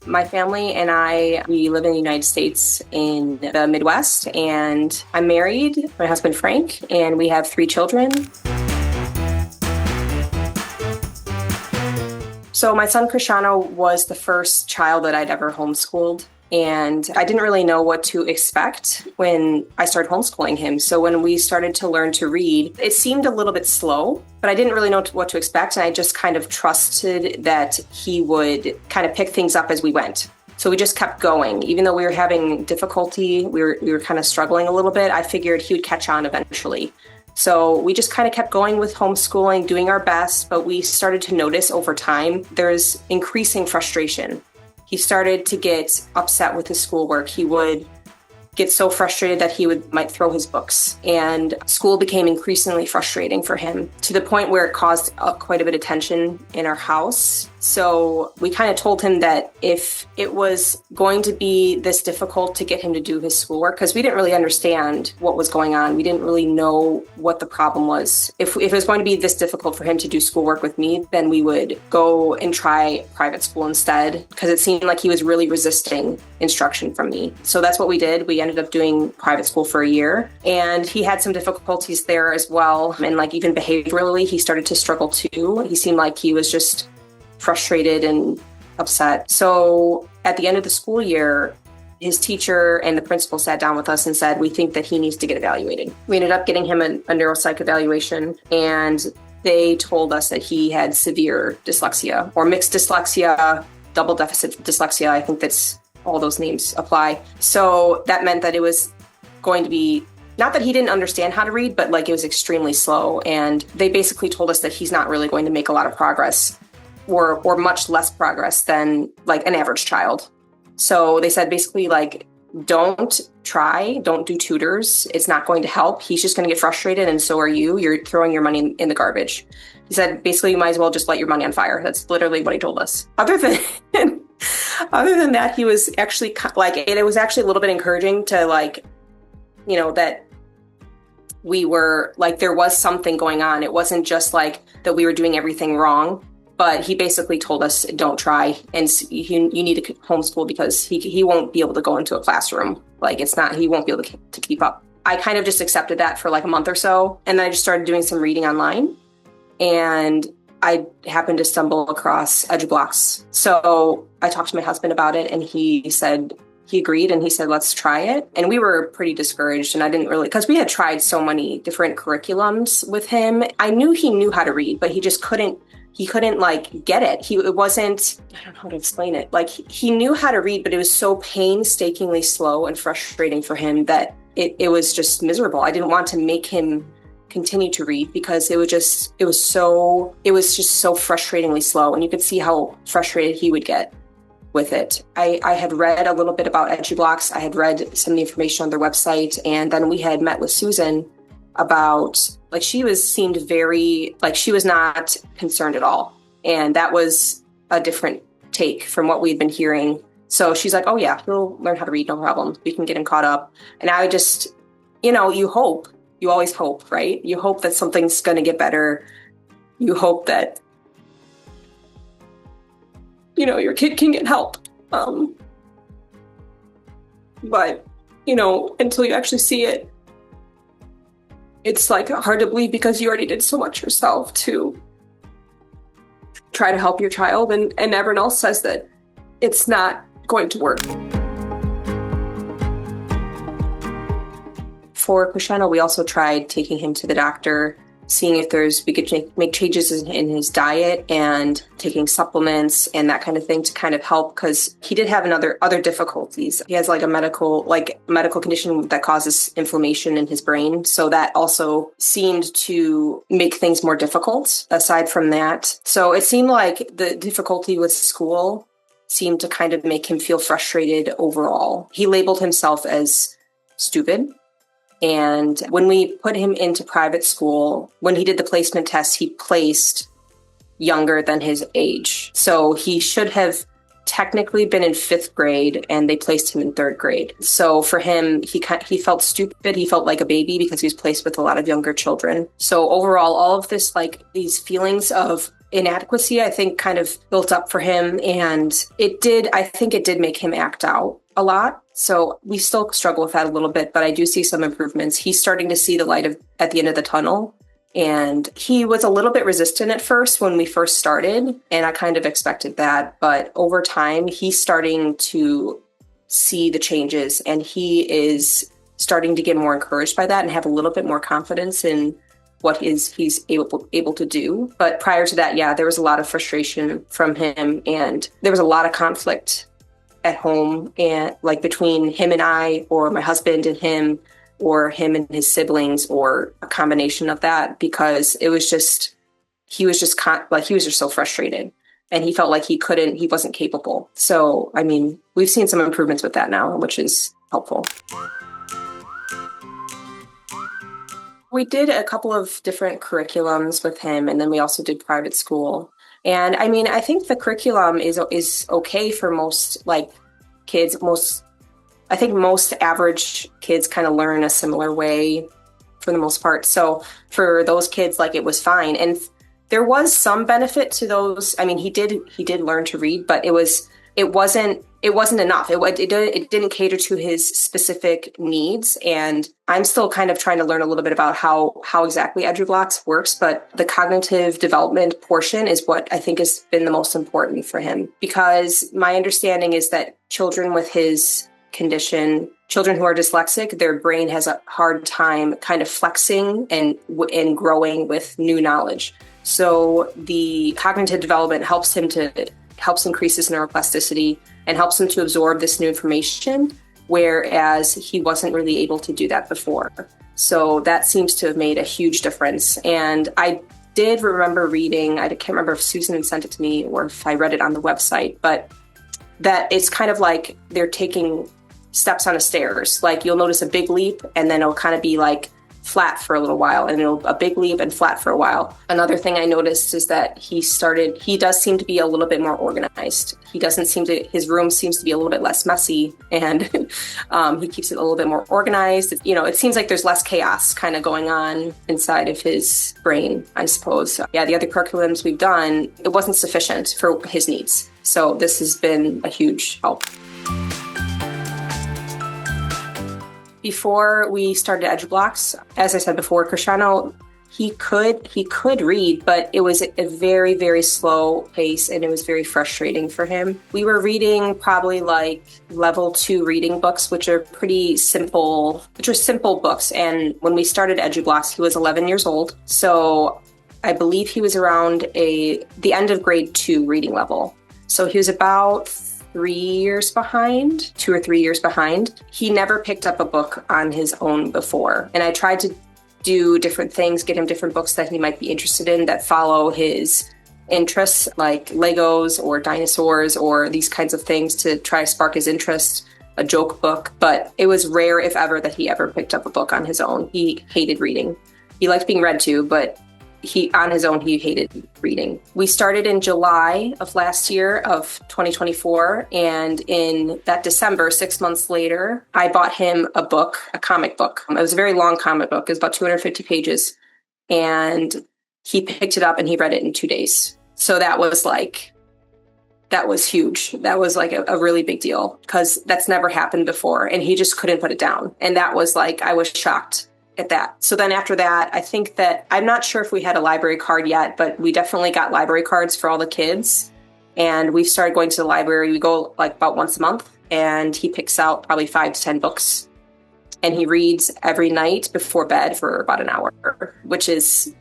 My family and we live in the United States in the Midwest, and I'm married, my husband Frank, and we have 3 children. So my son Cristiano was the first child that I'd ever homeschooled. And I didn't really know what to expect when I started homeschooling him. So when we started to learn to read, it seemed a little bit slow, but I didn't really know what to expect. And I just kind of trusted that he would kind of pick things up as we went. So we just kept going. Even though we were having difficulty, we were kind of struggling a little bit, I figured he would catch on eventually. So we just kind of kept going with homeschooling, doing our best, but we started to notice over time there's increasing frustration. He started to get upset with his schoolwork. He would get so frustrated that he might throw his books. And school became increasingly frustrating for him to the point where it caused quite a bit of tension in our house. So we kind of told him that if it was going to be this difficult to get him to do his schoolwork, because we didn't really understand what was going on. We didn't really know what the problem was. If it was going to be this difficult for him to do schoolwork with me, then we would go and try private school instead, because it seemed like he was really resisting instruction from me. So that's what we did. We ended up doing private school for a year, and he had some difficulties there as well. And like even behaviorally, he started to struggle too. He seemed like he was just frustrated and upset. So at the end of the school year, his teacher and the principal sat down with us and said, we think that he needs to get evaluated. We ended up getting him a neuropsych evaluation, and they told us that he had severe dyslexia or mixed dyslexia, double deficit dyslexia. I think that's all those names apply. So that meant that it was going to be, not that he didn't understand how to read, but like it was extremely slow. And they basically told us that he's not really going to make a lot of progress or much less progress than like an average child. So they said basically like, don't do tutors. It's not going to help. He's just going to get frustrated, and so are you. You're throwing your money in the garbage. He said basically you might as well just light your money on fire. That's literally what he told us. Other than that, he was actually like, it was actually a little bit encouraging to like, you know, that we were like, there was something going on. It wasn't just like that we were doing everything wrong. But he basically told us, don't try, and you need to homeschool because he won't be able to go into a classroom. Like he won't be able to keep up. I kind of just accepted that for like a month or so. And then I just started doing some reading online, and I happened to stumble across EduBlocks. So I talked to my husband about it, and he agreed, and he said, let's try it. And we were pretty discouraged, and I didn't really, because we had tried so many different curriculums with him. I knew he knew how to read, but he just couldn't like get it. It wasn't, I don't know how to explain it. Like he knew how to read, but it was so painstakingly slow and frustrating for him that it was just miserable. I didn't want to make him continue to read because it was just so frustratingly slow. And you could see how frustrated he would get with it. I had read a little bit about EduBlocks. I had read some of the information on their website. And then we had met with Susan about, like, she seemed very, like, she was not concerned at all. And that was a different take from what we'd been hearing. So she's like, oh yeah, he'll learn how to read, no problem. We can get him caught up. And I just, you always hope, right? You hope that something's going to get better. You hope that, your kid can get help. But, until you actually see it, it's like hard to believe because you already did so much yourself to try to help your child, and everyone else says that it's not going to work. For Cristiano, we also tried taking him to the doctor, seeing if we could make changes in his diet and taking supplements and that kind of thing to kind of help, because he did have other difficulties. He has like a medical condition that causes inflammation in his brain. So that also seemed to make things more difficult aside from that. So it seemed like the difficulty with school seemed to kind of make him feel frustrated overall. He labeled himself as stupid. And when we put him into private school, when he did the placement test, he placed younger than his age. So he should have technically been in 5th grade, and they placed him in 3rd grade. So for him, he felt stupid. He felt like a baby because he was placed with a lot of younger children. So overall, all of this, like these feelings of inadequacy, I think, kind of built up for him. And I think it did make him act out a lot. So we still struggle with that a little bit, but I do see some improvements. He's starting to see the light at the end of the tunnel. And he was a little bit resistant at first when we first started, and I kind of expected that. But over time, he's starting to see the changes, and he is starting to get more encouraged by that and have a little bit more confidence in what he's able to do. But prior to that, yeah, there was a lot of frustration from him, and there was a lot of conflict at home, and like between him and I, or my husband and him, or him and his siblings, or a combination of that, because he was just so frustrated, and he felt like he wasn't capable. So, I mean, we've seen some improvements with that now, which is helpful. We did a couple of different curriculums with him, and then we also did private school. And I mean, I think the curriculum is okay for most kids. I think most average kids kind of learn a similar way for the most part. So for those kids, it was fine. And there was some benefit to those. I mean, he did learn to read, but it wasn't enough. It didn't cater to his specific needs. And I'm still kind of trying to learn a little bit about how exactly EduBlocks works, but the cognitive development portion is what I think has been the most important for him, because my understanding is that children with his condition, children who are dyslexic, their brain has a hard time kind of flexing and growing with new knowledge. So the cognitive development helps increase his neuroplasticity and helps him to absorb this new information, whereas he wasn't really able to do that before. So that seems to have made a huge difference. And I did remember reading, I can't remember if Susan had sent it to me or if I read it on the website, but that it's kind of like they're taking steps on a stairs. Like you'll notice a big leap, and then it'll kind of be flat for a little while, and a big leap and flat for a while. Another thing I noticed is that he does seem to be a little bit more organized. His room seems to be a little bit less messy, and he keeps it a little bit more organized. It seems like there's less chaos kind of going on inside of his brain, I suppose. Yeah, the other curriculums we've done, it wasn't sufficient for his needs. So this has been a huge help. Before we started EduBlocks, as I said before, Cristiano, he could read, but it was a very, very slow pace, and it was very frustrating for him. We were reading probably level 2 reading books, which are simple books. And when we started EduBlocks, he was 11 years old. So I believe he was around the end of grade 2 reading level. So he was about 2 or 3 years behind. He never picked up a book on his own before. And I tried to do different things, get him different books that he might be interested in that follow his interests, like Legos or dinosaurs or these kinds of things, to try to spark his interest, a joke book. But it was rare, if ever, that he ever picked up a book on his own. He hated reading. He liked being read to, but on his own, he hated reading. We started in July of last year of 2024. And in that December, 6 months later, I bought him a comic book. It was a very long comic book. It was about 250 pages. And he picked it up and he read it in 2 days. So that was huge. That was a really big deal, because that's never happened before. And he just couldn't put it down. And that was I was shocked at that. So then after that, I think that, I'm not sure if we had a library card yet, but we definitely got library cards for all the kids. And we've started going to the library. We go about once a month, and he picks out probably 5 to 10 books. And he reads every night before bed for about an hour, which is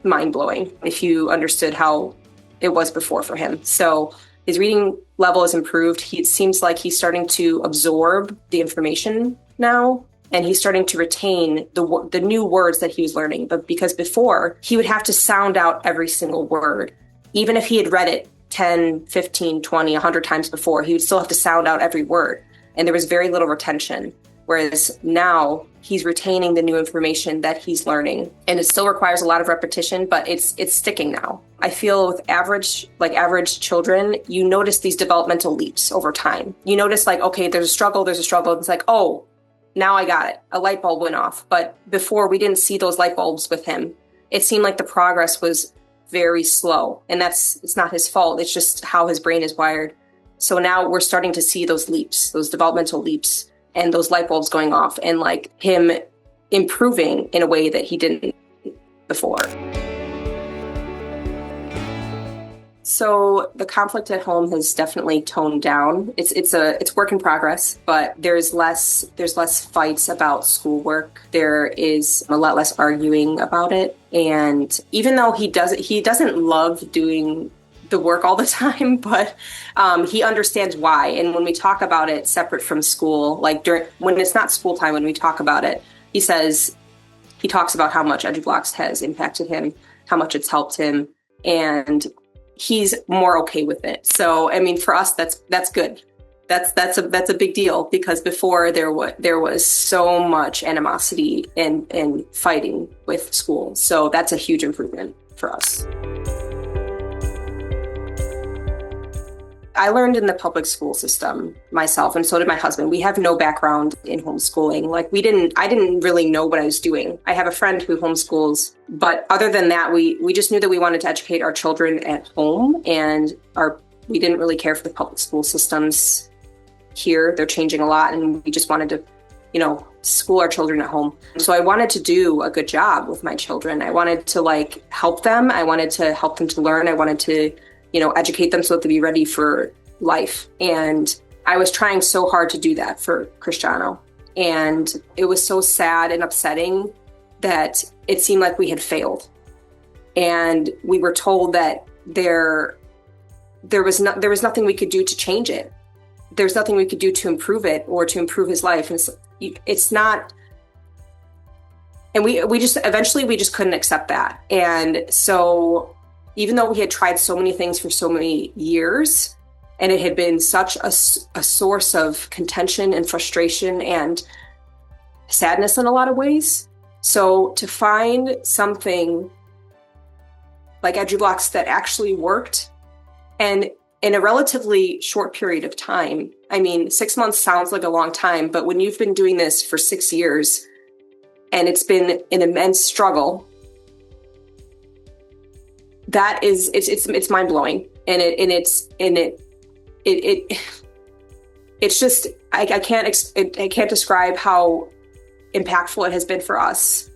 mind-blowing if you understood how it was before for him. So his reading level has improved. It seems like he's starting to absorb the information now, and he's starting to retain the new words that he was learning. But because before, he would have to sound out every single word. Even if he had read it 10, 15, 20, 100 times before, he would still have to sound out every word. And there was very little retention. Whereas now he's retaining the new information that he's learning. And it still requires a lot of repetition, but it's sticking now. I feel with average children, you notice these developmental leaps over time. You notice okay, there's a struggle. It's oh, now I got it. A light bulb went off. But before, we didn't see those light bulbs with him. It seemed like the progress was very slow. And it's not his fault. It's just how his brain is wired. So now we're starting to see those leaps, those developmental leaps, and those light bulbs going off, and like him improving in a way that he didn't before. So the conflict at home has definitely toned down. It's work in progress, but there's less fights about schoolwork. There is a lot less arguing about it. And even though he doesn't love doing the work all the time, but he understands why. And when we talk about it separate from school, like when it's not school time, when we talk about it, he talks about how much EduBlocks has impacted him, how much it's helped him, and he's more okay with it. So, I mean, for us, that's good. That's a big deal, because before there was so much animosity and fighting with school. So that's a huge improvement for us. I learned in the public school system myself, and so did my husband. We have no background in homeschooling. Like I didn't really know what I was doing. I have a friend who homeschools, but other than that, we just knew that we wanted to educate our children at home, and we didn't really care for the public school systems here. They're changing a lot, and we just wanted to, school our children at home. So I wanted to do a good job with my children. I wanted to help them. I wanted to help them to learn. I wanted to educate them so that they'd be ready for life. And I was trying so hard to do that for Cristiano. And it was so sad and upsetting that it seemed like we had failed. And we were told that there was nothing we could do to change it. There's nothing we could do to improve it or to improve his life. And it's not. And we just couldn't accept that. And so even though we had tried so many things for so many years, and it had been such a source of contention and frustration and sadness in a lot of ways, so to find something like EduBlocks that actually worked, and in a relatively short period of time, I mean, 6 months sounds like a long time, but when you've been doing this for 6 years, and it's been an immense struggle, that is, it's mind blowing, and it's just I can't describe how impactful it has been for us.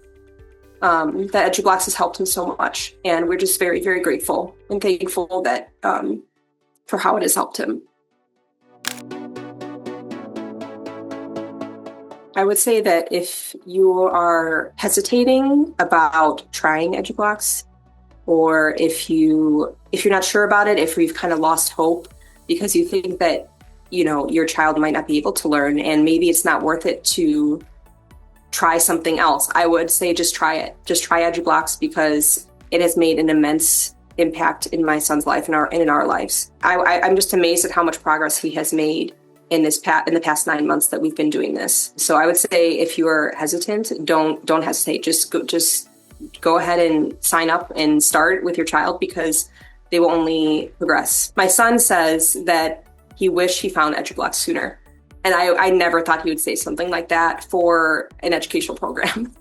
That EduBlocks has helped him so much, and we're just very, very grateful and thankful that for how it has helped him. I would say that if you are hesitating about trying EduBlocks, or if you're not sure about it, if you've kind of lost hope because you think that, your child might not be able to learn and maybe it's not worth it to try something else, I would say just try it. Just try EduBlocks, because it has made an immense impact in my son's life and in our lives. I'm just amazed at how much progress he has made in the past 9 months that we've been doing this. So I would say if you're hesitant, don't hesitate. Just go ahead and sign up and start with your child, because they will only progress. My son says that he wished he found EduBlocks sooner. And I never thought he would say something like that for an educational program.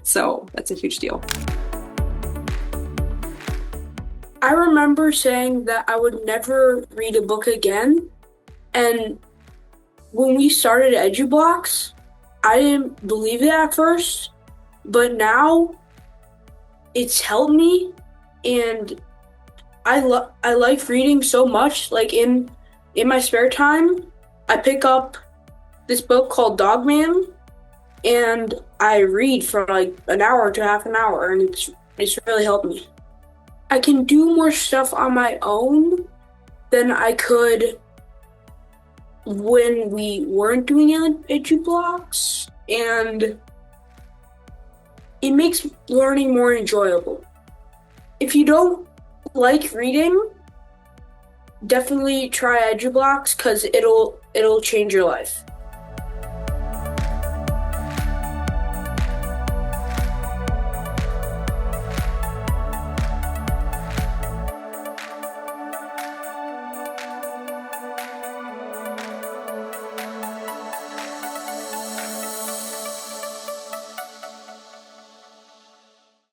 So that's a huge deal. I remember saying that I would never read a book again. And when we started EduBlocks, I didn't believe it at first, but now it's helped me, and I like reading so much. Like in my spare time, I pick up this book called Dogman, and I read for like an hour to half an hour, and it's really helped me. I can do more stuff on my own than I could when we weren't doing EduBlocks, and it makes learning more enjoyable. If you don't like reading, definitely try EduBlocks, because it'll change your life.